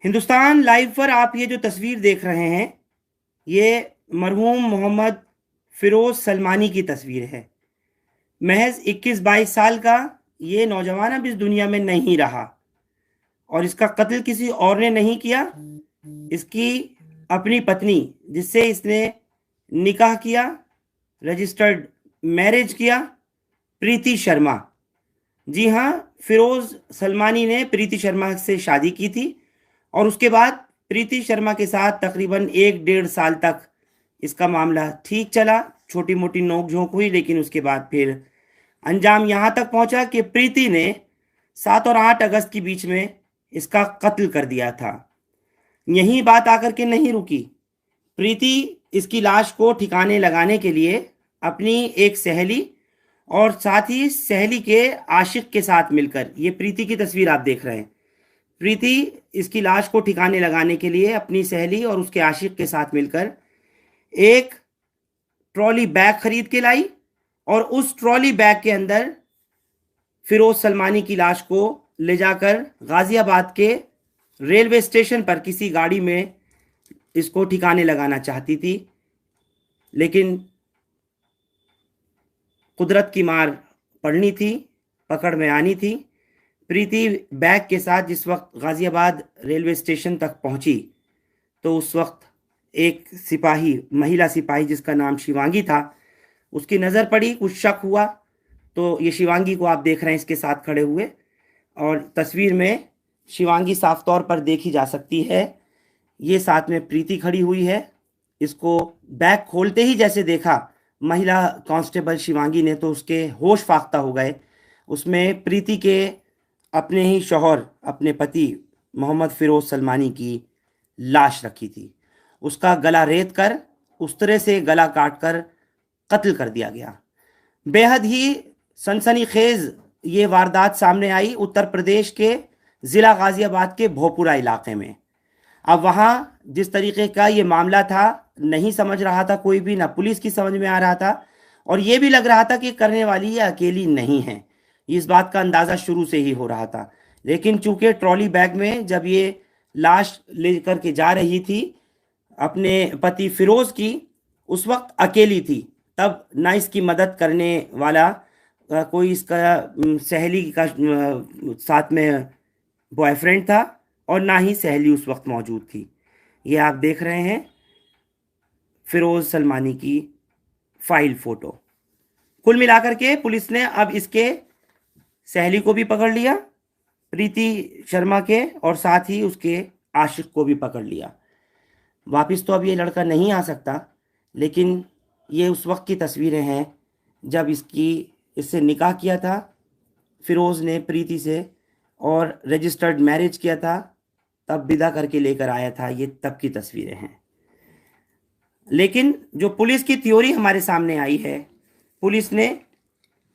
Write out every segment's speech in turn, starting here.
Hindustan live पर आप ये जो तस्वीर देख रहे हैं, ये मरहूम मोहम्मद फिरोज सलमानी की तस्वीर है। महज 21-22 साल का ये नौजवान अब इस दुनिया में नहीं रहा और इसका कत्ल किसी और ने नहीं किया। इसकी अपनी पत्नी, जिससे इसने निकाह किया, रजिस्टर्ड मैरिज किया, प्रीति शर्मा। जी हाँ, फिरोज सलमानी ने प्रीति शर्मा से शादी की थी और उसके बाद प्रीति शर्मा के साथ तकरीबन 1-1.5 साल तक इसका मामला ठीक चला। छोटी मोटी नोक-झोंक हुई, लेकिन उसके बाद फिर अंजाम यहाँ तक पहुंचा कि प्रीति ने 7 और 8 अगस्त के बीच में इसका कत्ल कर दिया था। यही बात आकर के नहीं रुकी। प्रीति इसकी लाश को ठिकाने लगाने के लिए अपनी एक सहेली और साथ ही सहेली के आशिक के साथ मिलकर, ये प्रीति की तस्वीर आप देख रहे हैं, प्रीति इसकी लाश को ठिकाने लगाने के लिए अपनी सहेली और उसके आशिक के साथ मिलकर एक ट्रॉली बैग खरीद के लाई और उस ट्रॉली बैग के अंदर फिरोज सलमानी की लाश को ले जाकर गाजियाबाद के रेलवे स्टेशन पर किसी गाड़ी में इसको ठिकाने लगाना चाहती थी। लेकिन कुदरत की मार पड़नी थी, पकड़ में आनी थी। प्रीति बैग के साथ जिस वक्त गाजियाबाद रेलवे स्टेशन तक पहुंची, तो उस वक्त एक सिपाही, महिला सिपाही जिसका नाम शिवांगी था, उसकी नज़र पड़ी। कुछ शक हुआ तो ये शिवांगी को आप देख रहे हैं इसके साथ खड़े हुए, और तस्वीर में शिवांगी साफ तौर पर देखी जा सकती है। ये साथ में प्रीति खड़ी हुई है। इसको बैग खोलते ही जैसे देखा महिला कांस्टेबल शिवांगी ने, तो उसके होश फाख्ता हो गए। उसमें प्रीति के अपने ही शौहर, अपने पति मोहम्मद फिरोज सलमानी की लाश रखी थी। उसका गला रेत कर, उस तरह से गला काट कर कत्ल कर दिया गया। बेहद ही सनसनीखेज ये वारदात सामने आई उत्तर प्रदेश के ज़िला गाज़ियाबाद के भोपुरा इलाके में। अब वहाँ जिस तरीके का ये मामला था, नहीं समझ रहा था कोई भी, ना पुलिस की समझ में आ रहा था, और ये भी लग रहा था कि करने वाली ये अकेली नहीं है। इस बात का अंदाज़ा शुरू से ही हो रहा था। लेकिन चूंकि ट्रॉली बैग में जब ये लाश लेकर के जा रही थी अपने पति फिरोज की, उस वक्त अकेली थी। तब ना इसकी मदद करने वाला कोई इसका सहेली का साथ में बॉयफ्रेंड था, और ना ही सहेली उस वक्त मौजूद थी। ये आप देख रहे हैं फिरोज सलमानी की फाइल फोटो। कुल मिलाकर के पुलिस ने अब इसके सहेली को भी पकड़ लिया, प्रीति शर्मा के, और साथ ही उसके आशिक को भी पकड़ लिया। वापस तो अब ये लड़का नहीं आ सकता, लेकिन ये उस वक्त की तस्वीरें हैं जब इससे निकाह किया था फिरोज ने प्रीति से, और रजिस्टर्ड मैरिज किया था, तब विदा करके लेकर आया था। ये तब की तस्वीरें हैं। लेकिन जो पुलिस की थ्योरी हमारे सामने आई है, पुलिस ने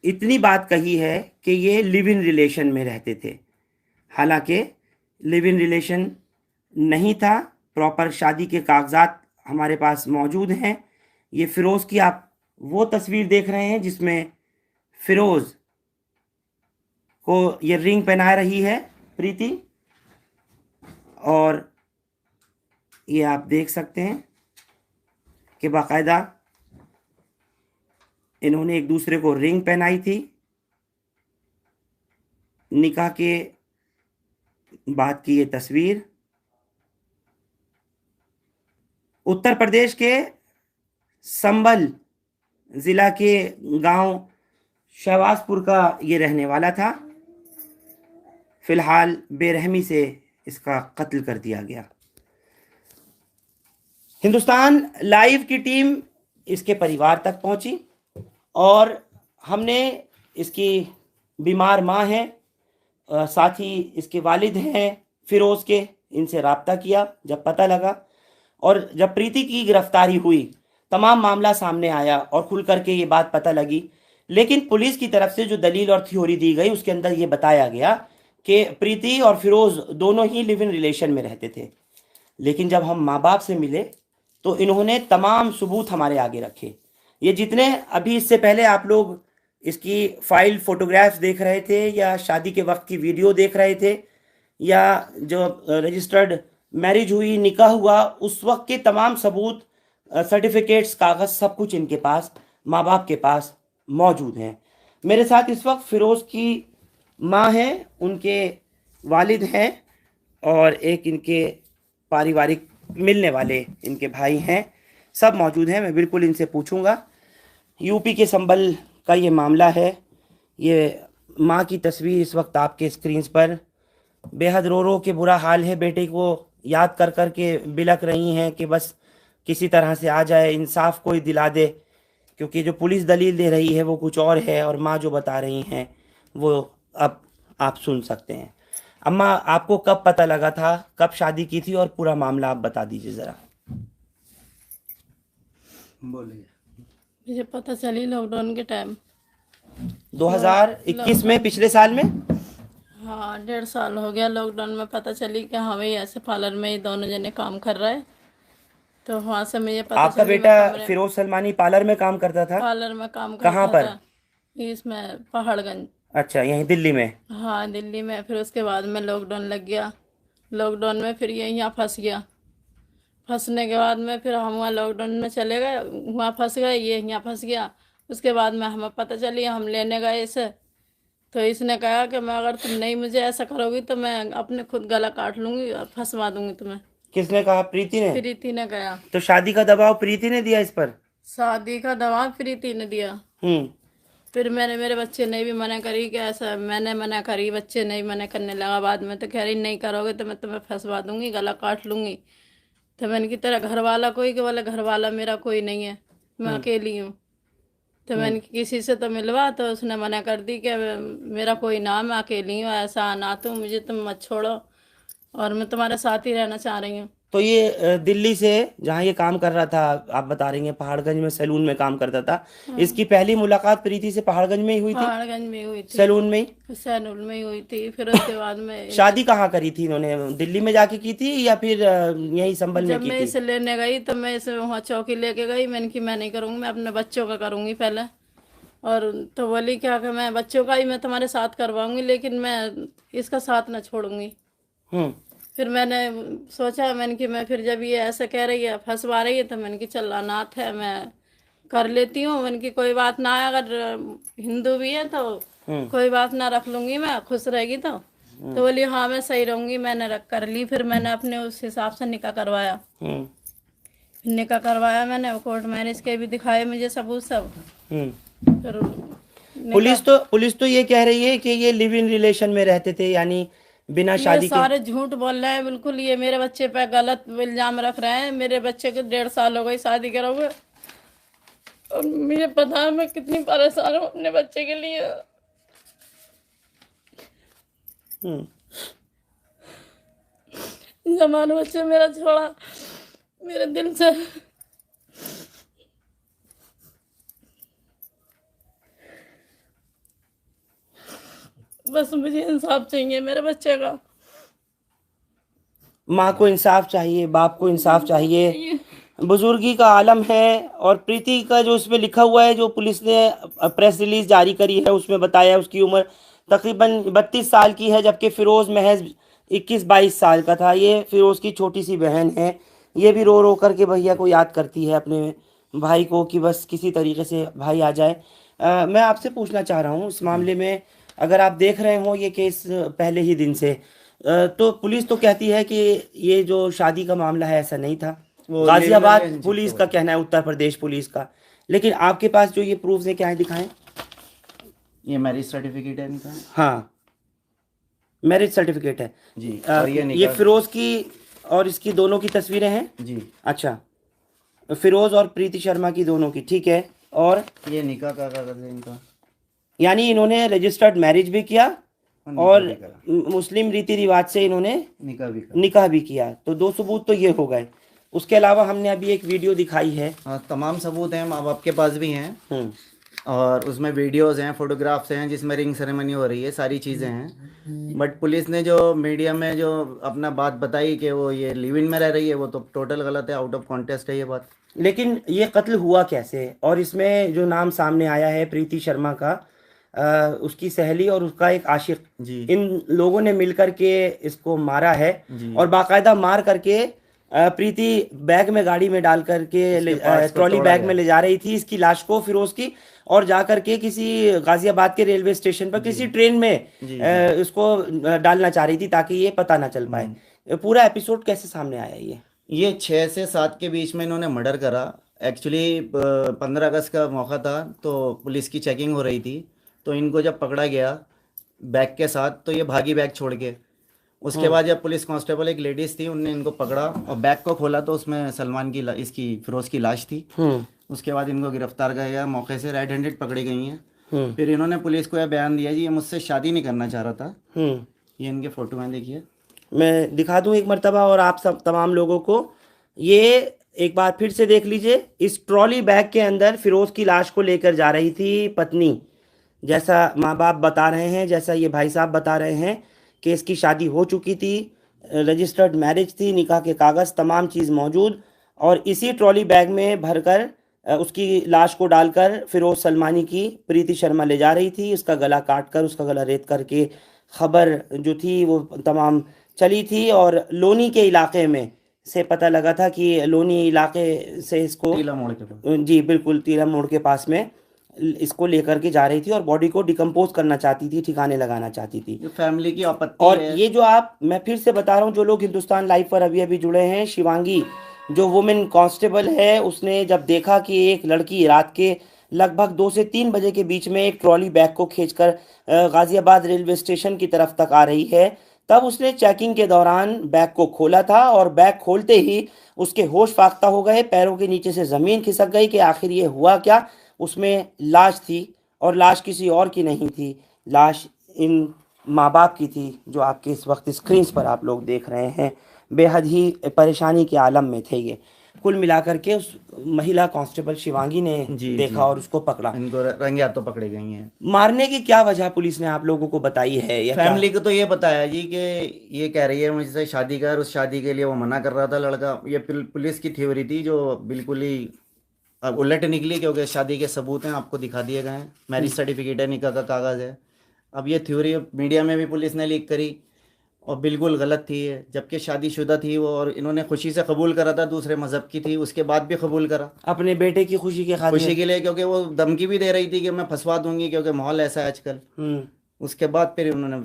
इतनी बात कही है कि ये लिव इन रिलेशन में रहते थे। हालांकि लिव इन रिलेशन नहीं था, प्रॉपर शादी के कागजात हमारे पास मौजूद हैं। ये फिरोज की आप वो तस्वीर देख रहे हैं जिसमें फिरोज को ये रिंग पहना रही है प्रीति, और ये आप देख सकते हैं कि बाकायदा इन्होंने एक दूसरे को रिंग पहनाई थी। निकाह के बाद की ये तस्वीर उत्तर प्रदेश के संभल ज़िला के गांव शहबाजपुर का ये रहने वाला था। फिलहाल बेरहमी से इसका कत्ल कर दिया गया। हिंदुस्तान लाइव की टीम इसके परिवार तक पहुंची और हमने इसकी बीमार माँ है, साथ ही इसके वालिद हैं फिरोज़ के, इनसे रब्ता किया जब पता लगा। और जब प्रीति की गिरफ्तारी हुई, तमाम मामला सामने आया और खुल करके ये बात पता लगी। लेकिन पुलिस की तरफ से जो दलील और थ्योरी दी गई, उसके अंदर ये बताया गया कि प्रीति और फिरोज़ दोनों ही लिव इन रिलेशन में रहते थे। लेकिन जब हम माँ बाप से मिले तो इन्होंने तमाम सबूत हमारे आगे रखे। ये जितने अभी इससे पहले आप लोग इसकी फाइल फोटोग्राफ्स देख रहे थे, या शादी के वक्त की वीडियो देख रहे थे, या जो रजिस्टर्ड मैरिज हुई, निकाह हुआ, उस वक्त के तमाम सबूत, सर्टिफिकेट्स, कागज, सब कुछ इनके पास, माँ बाप के पास मौजूद हैं। मेरे साथ इस वक्त फिरोज की माँ है, उनके वालिद हैं और एक इनके पारिवारिक मिलने वाले इनके भाई हैं, सब मौजूद हैं। मैं बिल्कुल इनसे पूछूंगा। यूपी के संभल का ये मामला है। ये माँ की तस्वीर इस वक्त आपके स्क्रीन पर, बेहद रो रो के बुरा हाल है, बेटे को याद कर कर के बिलख रही हैं कि बस किसी तरह से आ जाए, इंसाफ कोई दिला दे, क्योंकि जो पुलिस दलील दे रही है वो कुछ और है और माँ जो बता रही हैं वो अब आप सुन सकते हैं। अम्मा, आपको कब पता लगा था, कब शादी की थी, और पूरा मामला आप बता दीजिए ज़रा। बोलिए। मुझे पता चली लॉकडाउन के टाइम 2021 में, पिछले साल में। हाँ, 1.5 साल हो गया लॉकडाउन में पता चली कि हाँ भाई ऐसे पार्लर में ये दोनों जने काम कर रहे हैं। तो वहाँ से मुझे पता आपका चली बेटा फिरोज सलमानी पार्लर में काम करता था? पार्लर में काम कहाँ करता पर? था, इसमें पहाड़गंज। अच्छा, यहीं दिल्ली में? हाँ, दिल्ली में। फिर उसके बाद में लॉकडाउन लग गया। लॉकडाउन में फिर ये यहाँ फंस गया। फंसने के बाद में फिर हम वहाँ लॉकडाउन में चले गए, वहाँ फंस गए, ये यहाँ फंस गया। उसके बाद में हमें पता चली, हम लेने गए इसे, तो इसने कहा कि मैं अगर तुम नहीं मुझे ऐसा करोगी तो मैं अपने खुद गला काट लूँगी और फंसवा दूँगी तुम्हें। किसने कहा? प्रीति ने? प्रीति ने कहा। तो शादी का दबाव प्रीति ने दिया इस पर? शादी का दबाव प्रीति ने दिया। फिर मेरे बच्चे ने भी मना करी कि ऐसा, मैंने मना करी, बच्चे नहीं मना करने लगा। बाद में तो कह रही नहीं करोगे तो मैं तुम्हें फंसवा दूंगी, गला काट लूँगी। तो मैंने की तेरा घर वाला कोई? कि बोले घर वाला मेरा कोई नहीं है, मैं अकेली हूँ। तो मैंने किसी से तो मिलवा, तो उसने मना कर दी कि मेरा कोई ना, मैं अकेली हूँ, ऐसा ना तुम मुझे तुम मत छोड़ो और मैं तुम्हारे साथ ही रहना चाह रही हूँ। तो ये दिल्ली से जहाँ ये काम कर रहा था, आप बता रही हैं पहाड़गंज में सैलून में काम करता था, इसकी पहली मुलाकात प्रीति से पहाड़गंज में ही हुई थी? पहाड़गंज में हुई थी, सैलून में ही? सैलून में ही हुई थी। फिर उसके बाद में शादी कहाँ करी थी इन्होंने? दिल्ली में जाके की थी या फिर यहीं संभल में जब की मैं थी? इसे लेने गई तो मैं इसे वहाँ चौकी लेके गई। मैंने कि मैं नहीं करूँगी, मैं अपने बच्चों का करूँगी पहले। और तो बोली क्या कि मैं बच्चों का ही मैं तुम्हारे साथ करवाऊंगी, लेकिन मैं इसका साथ ना छोड़ूंगी। फिर मैंने सोचा, मैंने कि मैं फिर जब ये ऐसे कह रही है, फंसवा रही है, तो मैंने कि चल अनाथ है, मैं कर लेती हूँ। मैंने कि कोई बात ना, अगर हिंदू भी है तो कोई बात ना, रख लूंगी मैं, खुश रहेगी तो बोली हाँ मैं सही रहूंगी। मैंने रख कर ली। फिर मैंने अपने उस हिसाब से निकाह करवाया। निकाह करवाया मैंने, कोर्ट मैरिज के भी दिखाए मुझे सबूत सब। फिर पुलिस तो ये कह रही है कि ये लिव इन रिलेशन में रहते थे, यानी बिना शादी के। सारे झूठ बोल रहे हैं बिल्कुल। ये मेरे बच्चे पे गलत इल्जाम रख रहे हैं। मेरे बच्चे को 1.5 साल हो गई शादी करोगे, और मुझे पता है मैं कितनी परेशान हूँ अपने बच्चे के लिए। जमाने बच्चे मेरा छोड़ा मेरे दिल से। बस मुझे इंसाफ चाहिए मेरे बच्चे का। माँ को इंसाफ चाहिए, बाप को इंसाफ चाहिए। बुजुर्गी का आलम है। और प्रीति का जो इसमें लिखा हुआ है, जो पुलिस ने प्रेस रिलीज जारी करी है, उसमें बताया है उसकी उम्र तकरीबन 32 साल की है, जबकि फिरोज महज 21-22 साल का था। ये फिरोज की छोटी सी बहन है। ये भी रो रो करके भैया को याद करती है, अपने भाई को, कि बस किसी तरीके से भाई आ जाए। मैं आपसे पूछना चाह रहा हूँ इस मामले में, अगर आप देख रहे हो ये केस पहले ही दिन से, तो पुलिस तो कहती है कि ये जो शादी का मामला है ऐसा नहीं था। गाजियाबाद पुलिस का कहना है, उत्तर प्रदेश पुलिस का। लेकिन आपके पास जो ये प्रूफ है, क्या है, दिखाएं। ये मैरिज सर्टिफिकेट है इनका। हाँ, मैरिज सर्टिफिकेट है जी। और ये फिरोज की और इसकी दोनों की तस्वीरें हैं जी। अच्छा, फिरोज और प्रीति शर्मा की दोनों की, ठीक है। और ये निकाह का कागज है इनका, यानी इन्होंने रजिस्टर्ड मैरिज भी किया और मुस्लिम रीति रिवाज से इन्होंने निकाह भी किया। तो 2 सबूत तो ये हो गए। उसके अलावा हमने अभी एक वीडियो दिखाई है। हाँ, तमाम सबूत हैं, माँ बाप के पास भी हैं, और उसमें वीडियोस हैं, फोटोग्राफ्स हैं, जिसमें रिंग सेरेमनी हो रही है, सारी चीज़ें हैं। बट पुलिस ने जो मीडिया में जो अपना बात बताई कि वो ये लिव इन में रह रही है, वो तो टोटल गलत है, आउट ऑफ कॉन्टेस्ट है ये बात। लेकिन ये कत्ल हुआ कैसे? और इसमें जो नाम सामने आया है प्रीति शर्मा का, उसकी सहेली और उसका एक आशिक, जी इन लोगों ने मिलकर के इसको मारा है जी। और बाकायदा मार करके प्रीति बैग में, गाड़ी में डाल करके उसके parts को ट्रॉली तोड़ा बैग गया। में ले जा रही थी इसकी लाश को, फिरोज की, और जा करके किसी गाजियाबाद के रेलवे स्टेशन पर किसी ट्रेन में जी उसको डालना चाह रही थी ताकि ये पता ना चल पाए। पूरा एपिसोड कैसे सामने आया ये 6 से 7 के बीच में इन्होंने मर्डर करा। एक्चुअली 15 अगस्त का मौका था, तो पुलिस की चेकिंग हो रही थी, तो इनको जब पकड़ा गया बैग के साथ, तो ये भागी बैग छोड़ के। उसके बाद जब पुलिस कांस्टेबल एक लेडीज थी, उनने इनको पकड़ा और बैग को खोला तो उसमें सलमान की इसकी फिरोज की लाश थी। उसके बाद इनको गिरफ्तार किया गया, मौके से रेड हैंडेड पकड़ी गई हैं। फिर इन्होंने पुलिस को यह बयान दिया जी ये मुझसे शादी नहीं करना चाह रहा था। ये इनके फोटो हैं, देखिए। मैं दिखा दूं एक मर्तबा और आप सब तमाम लोगों को, ये एक बार फिर से देख लीजिए। इस ट्रॉली बैग के अंदर फिरोज की लाश को लेकर जा रही थी पत्नी, जैसा माँ बाप बता रहे हैं, जैसा ये भाई साहब बता रहे हैं कि इसकी शादी हो चुकी थी, रजिस्टर्ड मैरिज थी, निकाह के कागज़ तमाम चीज़ मौजूद, और इसी ट्रॉली बैग में भरकर उसकी लाश को डालकर फिरोज सलमानी की प्रीति शर्मा ले जा रही थी। उसका गला काट कर, उसका गला रेत करके खबर जो थी वो तमाम चली थी, और लोनी के इलाके में से पता लगा था कि लोनी इलाके से इसको, टीला मोड़ के पास। जी बिल्कुल, तीरा मोड़ के पास में इसको लेकर के जा रही थी और बॉडी को डिकम्पोज करना चाहती थी, ठिकाने लगाना चाहती थी। जो फैमिली की आपत्ति और है। ये जो मैं फिर से बता रहा हूँ, जो लोग हिंदुस्तान लाइव पर अभी अभी जुड़े हैं, शिवांगी जो वुमेन कांस्टेबल है, उसने जब देखा कि एक लड़की रात के लगभग 2 से 3 बजे के बीच में एक ट्रॉली बैग को खींचकर गाजियाबाद रेलवे स्टेशन की तरफ तक आ रही है, तब उसने चेकिंग के दौरान बैग को खोला था, और बैग खोलते ही उसके होश फाख्ता हो गए, पैरों के नीचे से ज़मीन खिसक गई कि आखिर ये हुआ क्या। उसमें लाश थी, और लाश किसी और की नहीं थी, लाश इन माँ बाप की थी जो आपके इस वक्त स्क्रीन पर आप लोग देख रहे हैं। बेहद ही परेशानी के आलम में थे ये। कुल मिलाकर के उस महिला कांस्टेबल शिवांगी ने देखा और उसको पकड़ा। इनको रंगे हाथों पकड़े गई हैं। मारने की क्या वजह पुलिस ने आप लोगों को बताई है, या फैमिली को तो ये बताया जी कि ये कह रही है मुझसे शादी कर, उस शादी के लिए वो मना कर रहा था लड़का। ये पुलिस की थ्योरी थी जो बिल्कुल ही अब उलट निकली, क्योंकि शादी के सबूत हैं, आपको दिखा दिए गए हैं, मैरिज सर्टिफिकेट है, निकाह का कागज़ है। अब ये थ्योरी मीडिया में भी पुलिस ने लीक करी और बिल्कुल गलत थी ये, जबकि शादीशुदा थी वो, और इन्होंने खुशी से कबूल करा था, दूसरे मज़हब की थी, उसके बाद भी कबूल करा अपने बेटे की खुशी के खातिर, खुशी के लिए, क्योंकि वो धमकी भी दे रही थी कि मैं फंसवा दूंगी, क्योंकि माहौल ऐसा है आजकल। उसके बाद फिर उन्होंने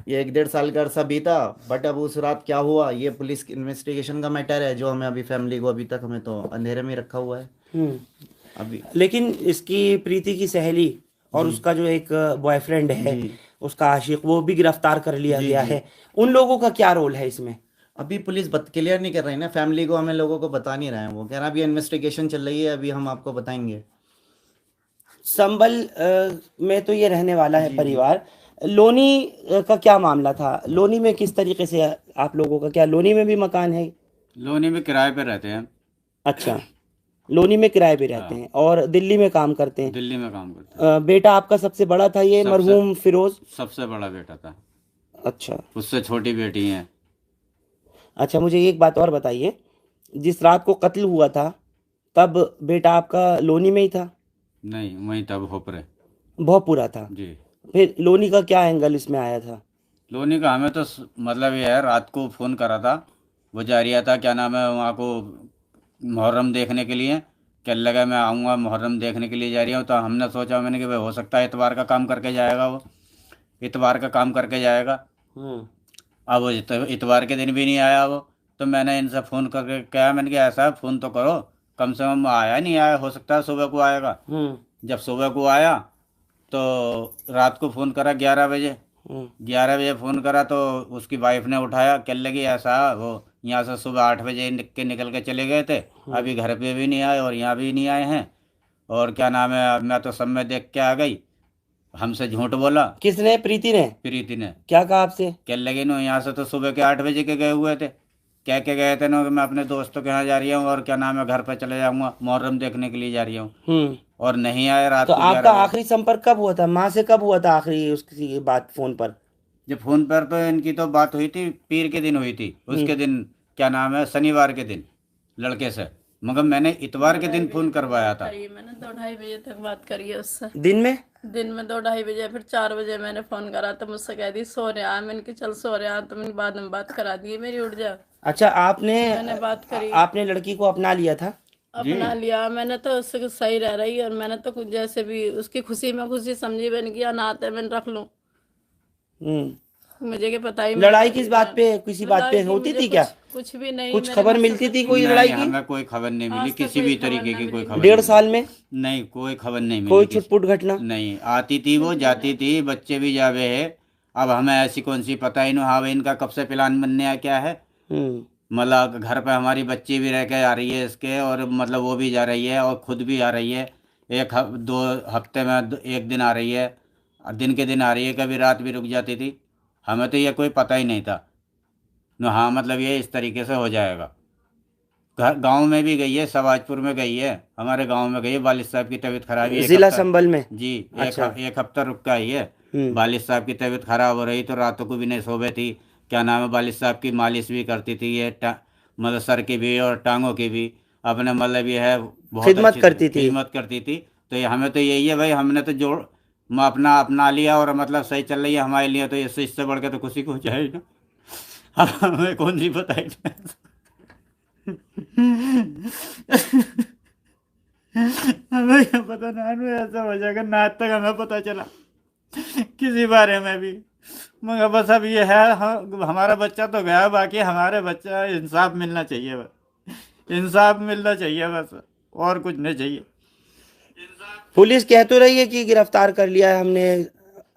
ये 1-1.5 साल का अरसा बीता, बट अब उस रात क्या हुआ ये पुलिस इन्वेस्टिगेशन का मैटर है, जो हमें अभी फैमिली को अभी तक हमें तो अंधेरे में रखा हुआ है अभी। लेकिन इसकी प्रीति की सहेली और उसका जो एक बॉयफ्रेंड है, उसका आशिक, वो भी गिरफ्तार कर लिया गया है। उन लोगों का क्या रोल है इसमें? अभी पुलिस क्लियर नहीं कर रही ना, फैमिली को हमें लोगों को बता नहीं रहे हैं। वो कह रहा है अभी इन्वेस्टिगेशन चल रही है, अभी हम आपको बताएंगे। संबल में तो ये रहने वाला है परिवार। लोनी का क्या मामला था? लोनी में किस तरीके से आप लोगों का, क्या लोनी में भी मकान है? लोनी में किराए पे रहते हैं। अच्छा, लोनी में किराए पे रहते हैं और दिल्ली में काम करते हैं। दिल्ली में काम करते हैं। बेटा आपका सबसे बड़ा था ये मरहूम फिरोज? सबसे बड़ा बेटा था। अच्छा, उससे छोटी बेटी है। अच्छा, मुझे एक बात और बताइए, जिस रात को कत्ल हुआ था तब बेटा आपका लोनी में ही था? नहीं, वहीं तब होपरे भोजपुरा था जी। फिर लोनी का क्या एंगल इसमें आया था? लोनी का हमें तो मतलब ये है, रात को फ़ोन करा था, वो जा रहा था क्या नाम है वहाँ को मुहर्रम देखने के लिए, क्या लगा मैं आऊँगा मुहर्रम देखने के लिए जा रही हूँ। तो हमने सोचा, मैंने कि भाई हो सकता है इतवार का काम करके जाएगा, वो इतवार का काम करके जाएगा। अब वो इतवार के दिन भी नहीं आया वो, तो मैंने इनसे फ़ोन करके कहा, मैंने कहा ऐसा फ़ोन तो करो, कम से कम आया नहीं आया, हो सकता है सुबह को आएगा। जब सुबह को आया तो रात को फ़ोन करा 11 बजे। 11 बजे फ़ोन करा तो उसकी वाइफ ने उठाया, कह लगी ऐसा, वो यहाँ से सुबह 8 बजे निकल के चले गए थे, अभी घर पे भी नहीं आए और यहाँ भी नहीं आए हैं, और क्या नाम है मैं तो सब में देख के आ गई। हमसे झूठ बोला। किसने? प्रीति ने? प्रीति ने। क्या कहा आपसे? कह लगी नो यहाँ से तो सुबह के 8 बजे के गए हुए थे, कह के गए थे ना कि मैं अपने दोस्तों के यहाँ जा रही हूँ और क्या नाम है घर पे चले जाऊँगा, मुहर्रम देखने के लिए जा रही हूँ, और नहीं आए रात तो को। आपका आखिरी संपर्क कब हुआ था माँ से? कब हुआ था आखिरी उसकी बात फोन पर? जब फोन पर तो इनकी तो बात हुई थी पीर के दिन हुई थी, उसके दिन क्या नाम है शनिवार के दिन लड़के से। मगर मैंने इतवार के दिन फोन करवाया था। करी है मैंने 2-2:30 बजे तक बात करी है उससे। दिन में? दिन में 2-2:30 बजे, फिर 4 बजे मैंने फोन करा तो मुझसे कह दी सो रहा है। मैंने कि चल सो रहा है, तो मैंने बाद में बात करा दी मेरी, उठ जा। अच्छा, आपने मैंने बात करी, आपने लड़की को अपना लिया था? अपना लिया मैंने, तो उससे सही रह रही है। और मैंने तो कुछ जैसे भी उसकी खुशी में खुशी समझी, मैंने किया अनाथ है, मैंने रख लूं। मुझे क्या पता ही। लड़ाई किस बात पे, किसी बात पे होती थी क्या? कुछ भी नहीं। कुछ मेरे खबर घर से मिलती थी कोई नहीं, लड़ाई की? हमें कोई खबर नहीं मिली, आज तक किसी कोई भी खबर तरीके नहीं की कोई मिली। खबर 1.5 साल में नहीं, कोई खबर नहीं कोई मिली छुटपुट घटना? नहीं। आती थी वो, जाती थी, बच्चे भी जावे है। अब हमें ऐसी कौन सी पता ही नहीं, हाँ भाई इनका कब से प्लान बनने आ क्या है। मतलब घर पे हमारी बच्ची भी रह के आ रही है इसके, और मतलब वो भी जा रही है और खुद भी आ रही है। 2 हफ्ते में एक दिन आ रही है, दिन के दिन आ रही है, कभी रात भी रुक जाती थी। हमें तो ये कोई पता ही नहीं था न। हाँ मतलब ये इस तरीके से हो जाएगा। गांव में भी गई है, सवाजपुर में गई है, हमारे गांव में गई है। वालिद साहब की तबीयत खराब है, जिला संभल में? जी। अच्छा। एक हफ्ता रुक के आई है। वालिद साहब की तबीयत खराब हो रही तो रातों को भी नहीं सोवे थी। क्या नाम है, वालिद साहब की मालिश भी करती थी ये, मतलब सर की भी और टांगों की भी। अपने मतलब ये है बहुत खिदमत अच्छी करती थी। खिदमत करती थी। तो ये हमें तो यही है भाई, हमने तो जोड़ अपना अपना लिया और मतलब सही चल रही है हमारे लिए, तो इससे बढ़ के तो खुशी को हो जाएगी ना। हमें कौन सी बताई। हमें क्या पता नानू ऐसा हो जाएगा ना, आज तक हमें पता चला किसी बारे में भी। मगर बस अब ये है, हमारा बच्चा तो गया, बाकी हमारे बच्चा इंसाफ मिलना चाहिए बस, इंसाफ मिलना चाहिए बस, और कुछ नहीं चाहिए। पुलिस कह तो रही है कि गिरफ्तार कर लिया है हमने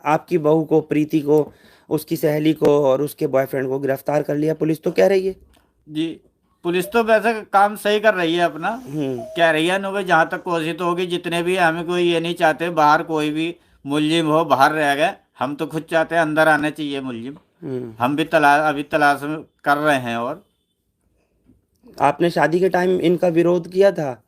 आपकी बहू को, प्रीति को, उसकी सहेली को और उसके बॉयफ्रेंड को गिरफ्तार कर लिया, पुलिस तो कह रही है। जी, पुलिस तो वैसे काम सही कर रही है अपना, कह रही है। नो भाई जहाँ तक कोशिश तो होगी, जितने भी हमें कोई ये नहीं चाहते बाहर कोई भी मुलजिम हो बाहर रह गए, हम तो खुद चाहते हैं अंदर आने चाहिए मुलजिम। हम भी अभी तलाश कर रहे हैं। और आपने शादी के टाइम इनका विरोध किया था,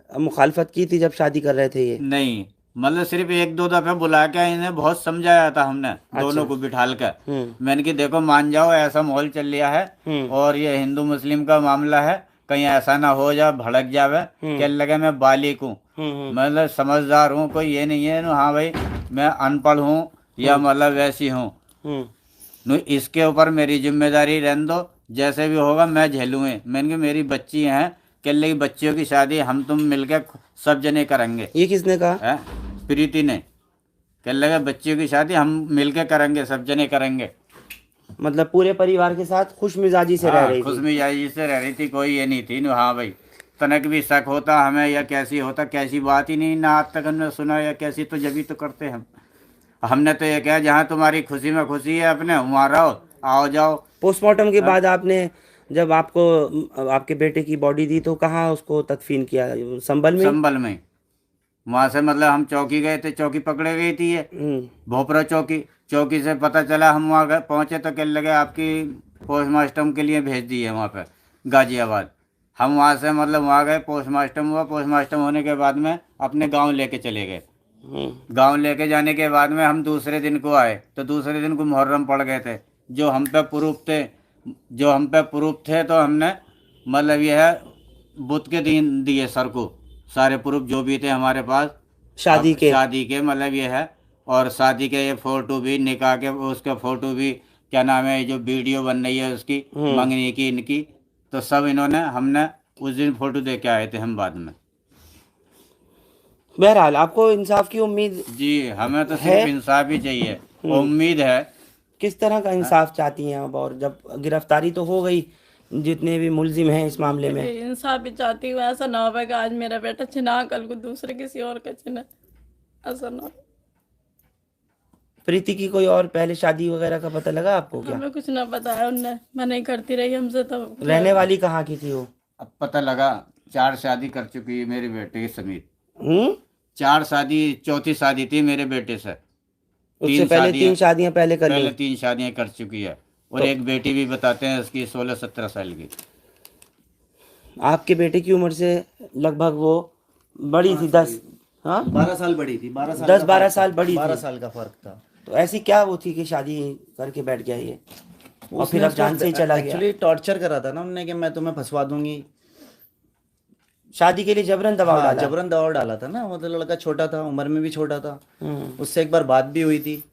मुखालफत की थी जब शादी कर रहे थे ये? नहीं, मतलब सिर्फ 1-2 दफे बुला के इन्हें बहुत समझाया था हमने, दोनों को बिठाल कर। मैंने कि देखो मान जाओ, ऐसा माहौल चल रहा है और ये हिंदू मुस्लिम का मामला है, कहीं ऐसा ना हो जा भड़क जावे। क्या लगे मैं बालिक हूँ, मतलब समझदार हूँ, कोई ये नहीं है हाँ भाई मैं अनपढ़ हूँ या मतलब वैसी हूँ। इसके ऊपर मेरी जिम्मेदारी रहने दो, जैसे भी होगा मैं झेलूंगी। मैंने कि मेरी बच्ची हैं, कह लगी बच्चियों की शादी हम तुम मिलकर सब जने करेंगे। ये किसने कहा? है प्रीति ने। कह लगा बच्चियों की शादी हम मिलकर करेंगे, सब जने करेंगे। मतलब पूरे परिवार के साथ खुश मिजाजी से रह रही थी? खुश मिजाजी से रह रही थी, कोई ये नहीं थी। हाँ भाई तनक भी शक होता हमें या कैसी होता, कैसी बात ही नहीं ना आज तक हमने सुना, या कैसी तो जब ही तो करते हम। हमने तो ये कहा जहाँ तुम्हारी खुशी में खुशी है अपने वहाँ रहो, आओ जाओ। पोस्टमार्टम के बाद आपने जब आपको आपके बेटे की बॉडी दी तो कहाँ उसको तदफीन किया? संभल में? संभल में। वहाँ से मतलब हम चौकी गए थे, चौकी पकड़े गई थी ये भोपरा चौकी। चौकी से पता चला, हम वहाँ गए पहुँचे तो कहने लगे आपकी पोस्टमार्टम के लिए भेज दी है वहाँ पे गाजियाबाद। हम वहाँ से मतलब वहाँ गए, पोस्टमार्टम हुआ। पोस्टमार्टम होने के बाद में अपने गांव लेके चले गए। गांव लेके जाने के बाद में हम दूसरे दिन को आए, तो दूसरे दिन को मुहर्रम पड़ गए थे। जो हम पे प्रूफ थे तो हमने मतलब यह है बुध के दिन दिए सर को सारे प्रूफ जो भी थे हमारे पास शादी के मतलब ये है। और शादी के ये फोटो भी, निकाह के उसका फोटो भी, क्या नाम है जो वीडियो बन रही है उसकी मंगनी की इनकी, तो सब इन्होंने हमने उस दिन फोटो दे के आए थे हम बाद में। बहरहाल आपको इंसाफ की उम्मीद? जी, हमें तो सिर्फ इंसाफ ही चाहिए, उम्मीद है। किस तरह का इंसाफ चाहती हैं अब? और जब गिरफ्तारी तो हो गई, जितने भी मुलजिम हैं इस मामले में, इंसाफ भी चाहती हूँ। ऐसा ना हो कि आज मेरा बेटा छिना, कल को दूसरे किसी और का छिना, ऐसा ना। प्रीति की कोई और पहले शादी वगैरह का पता लगा आपको क्या? हमें कुछ ना पता है, उनने मैं नहीं करती रही हमसे। तो रहने वाली कहाँ की थी वो? अब पता लगा 4 शादी कर चुकी है मेरे बेटे के समीत। 4 शादी, चौथी शादी थी मेरे बेटे से। उससे पहले 3 शादियां पहले कर ली? पहले 3 शादियां कर चुकी है। और एक बेटी भी बताते हैं उसकी 16-17 साल की। आपके बेटे की उम्र से लगभग वो बड़ी थी, 12 साल बड़ी थी, 10-12 साल बड़ी 12 थी। साल का फर्क था। तो ऐसी क्या वो थी कि शादी करके बैठ गया ये, और फिर अब जान से ही चला गया? एक्चुअली टॉर्चर करा था ना उनने कि मैं तुम्हें फंसवा दूंगी। शादी के लिए जबरन दबाव हाँ, डाला। जबरन दबाव डाला था ना, मतलब लड़का छोटा था, उम्र में भी छोटा था। हम्म। उससे एक बार बात भी हुई थी,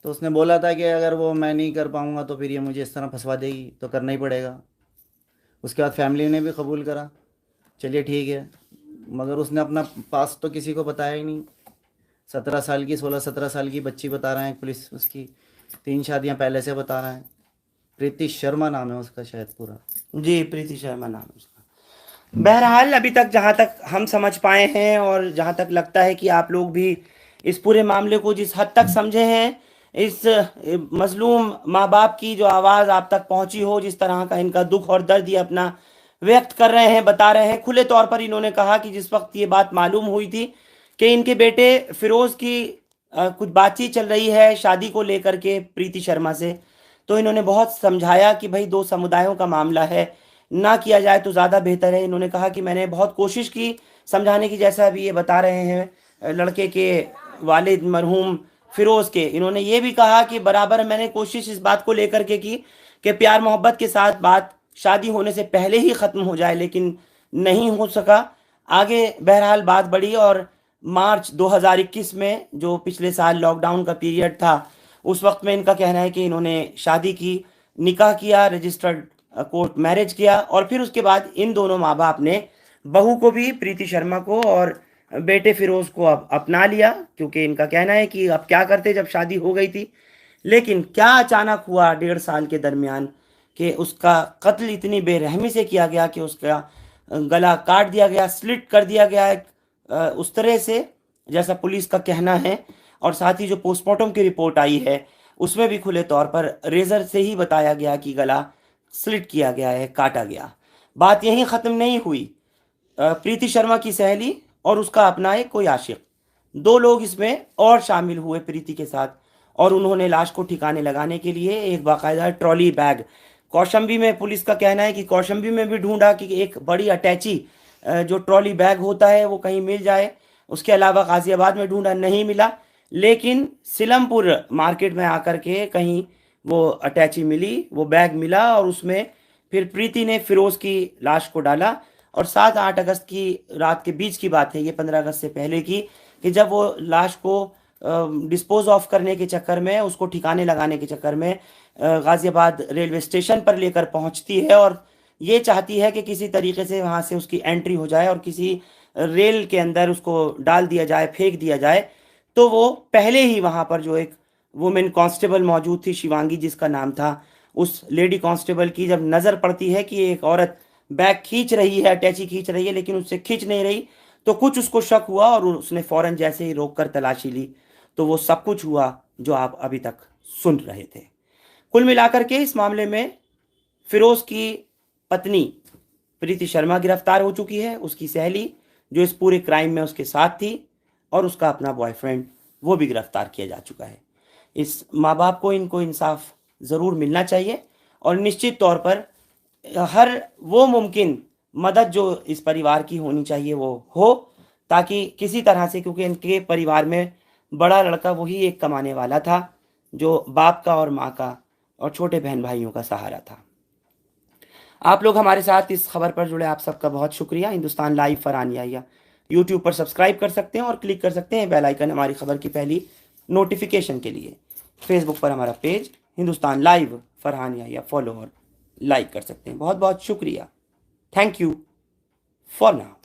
तो उसने बोला था कि अगर वो मैं नहीं कर पाऊंगा तो फिर ये मुझे इस तरह फंसवा देगी, तो करना ही पड़ेगा। उसके बाद फैमिली ने भी कबूल करा, चलिए ठीक है, मगर उसने अपना पास तो किसी को बताया ही नहीं। 17 साल की, 16-17 साल की बच्ची बता रहे हैं पुलिस, उसकी 3 शादियां पहले से बता रहा है। प्रीति शर्मा नाम है उसका शायद पूरा। जी, प्रीति शर्मा नाम है उसका। बहरहाल अभी तक जहाँ तक हम समझ पाए हैं और जहाँ तक लगता है कि आप लोग भी इस पूरे मामले को जिस हद तक समझे हैं, इस मजलूम माँ बाप की जो आवाज़ आप तक पहुँची हो, जिस तरह का इनका दुख और दर्द ये अपना व्यक्त कर रहे हैं, बता रहे हैं खुले तौर पर। इन्होंने कहा कि जिस वक्त ये बात मालूम हुई थी कि इनके बेटे फिरोज़ की कुछ बातचीत चल रही है शादी को लेकर के प्रीति शर्मा से, तो इन्होंने बहुत समझाया कि भाई 2 समुदायों का मामला है, ना किया जाए तो ज़्यादा बेहतर है। इन्होंने कहा कि मैंने बहुत कोशिश की समझाने की, जैसा अभी ये बता रहे हैं लड़के के वालिद मरहूम फिरोज़ के। इन्होंने ये भी कहा कि बराबर मैंने कोशिश इस बात को लेकर के की कि प्यार मोहब्बत के साथ बात शादी होने से पहले ही ख़त्म हो जाए, लेकिन नहीं हो सका। आगे बहरहाल बात बढ़ी और मार्च 2021 में, जो पिछले साल लॉकडाउन का पीरियड था, उस वक्त में इनका कहना है कि इन्होंने शादी की, निकाह किया, रजिस्टर्ड कोर्ट मैरिज किया, और फिर उसके बाद इन दोनों माँ बाप ने बहू को भी, प्रीति शर्मा को, और बेटे फिरोज़ को अपना लिया, क्योंकि इनका कहना है कि अब क्या करते जब शादी हो गई थी। लेकिन क्या अचानक हुआ 1.5 साल के दरमियान कि उसका कत्ल इतनी बेरहमी से किया गया कि उसका गला काट दिया गया, स्लिट कर दिया गया एक उस तरह से जैसा पुलिस का कहना है। और साथ ही जो पोस्टमार्टम की रिपोर्ट आई है उसमें भी खुले तौर पर रेज़र से ही बताया गया कि गला स्लिट किया गया है, काटा गया। बात यहीं ख़त्म नहीं हुई। प्रीति शर्मा की सहेली और उसका अपना एक कोई आशिक, 2 लोग इसमें और शामिल हुए प्रीति के साथ, और उन्होंने लाश को ठिकाने लगाने के लिए एक बाकायदा ट्रॉली बैग, कौशंबी में पुलिस का कहना है कि कौशंबी में भी ढूंढा कि एक बड़ी अटैची जो ट्रॉली बैग होता है वो कहीं मिल जाए। उसके अलावा गाज़ियाबाद में ढूंढा, नहीं मिला, लेकिन सिलमपुर मार्केट में आकर के कहीं वो अटैची मिली, वो बैग मिला, और उसमें फिर प्रीति ने फिरोज़ की लाश को डाला। और 7-8 अगस्त की रात के बीच की बात है, ये 15 अगस्त से पहले की, कि जब वो लाश को डिस्पोज ऑफ करने के चक्कर में, उसको ठिकाने लगाने के चक्कर में गाज़ियाबाद रेलवे स्टेशन पर लेकर पहुंचती है, और ये चाहती है कि किसी तरीके से वहाँ से उसकी एंट्री हो जाए और किसी रेल के अंदर उसको डाल दिया जाए, फेंक दिया जाए। तो वो पहले ही वहाँ पर जो एक वुमेन कांस्टेबल मौजूद थी, शिवांगी जिसका नाम था, उस लेडी कांस्टेबल की जब नज़र पड़ती है कि एक औरत बैग खींच रही है, अटैची खींच रही है, लेकिन उससे खींच नहीं रही, तो कुछ उसको शक हुआ और उसने फ़ौरन जैसे ही रोक कर तलाशी ली, तो वो सब कुछ हुआ जो आप अभी तक सुन रहे थे। कुल मिलाकर के इस मामले में फिरोज़ की पत्नी प्रीति शर्मा गिरफ्तार हो चुकी है, उसकी सहेली जो इस पूरे क्राइम में उसके साथ थी, और उसका अपना बॉयफ्रेंड वो भी गिरफ्तार किया जा चुका है। इस माँ बाप को, इनको इंसाफ ज़रूर मिलना चाहिए, और निश्चित तौर पर हर वो मुमकिन मदद जो इस परिवार की होनी चाहिए वो हो, ताकि किसी तरह से, क्योंकि इनके परिवार में बड़ा लड़का वही एक कमाने वाला था जो बाप का और माँ का और छोटे बहन भाइयों का सहारा था। आप लोग हमारे साथ इस खबर पर जुड़े, आप सबका बहुत शुक्रिया। हिंदुस्तान लाइव फरहान याहिया यूट्यूब पर सब्सक्राइब कर सकते हैं और क्लिक कर सकते हैं बेल आइकन हमारी खबर की पहली नोटिफिकेशन के लिए। फेसबुक पर हमारा page Hindustan live Farhan Yahiya follow और लाइक कर सकते हैं। बहुत बहुत शुक्रिया। Thank you for now.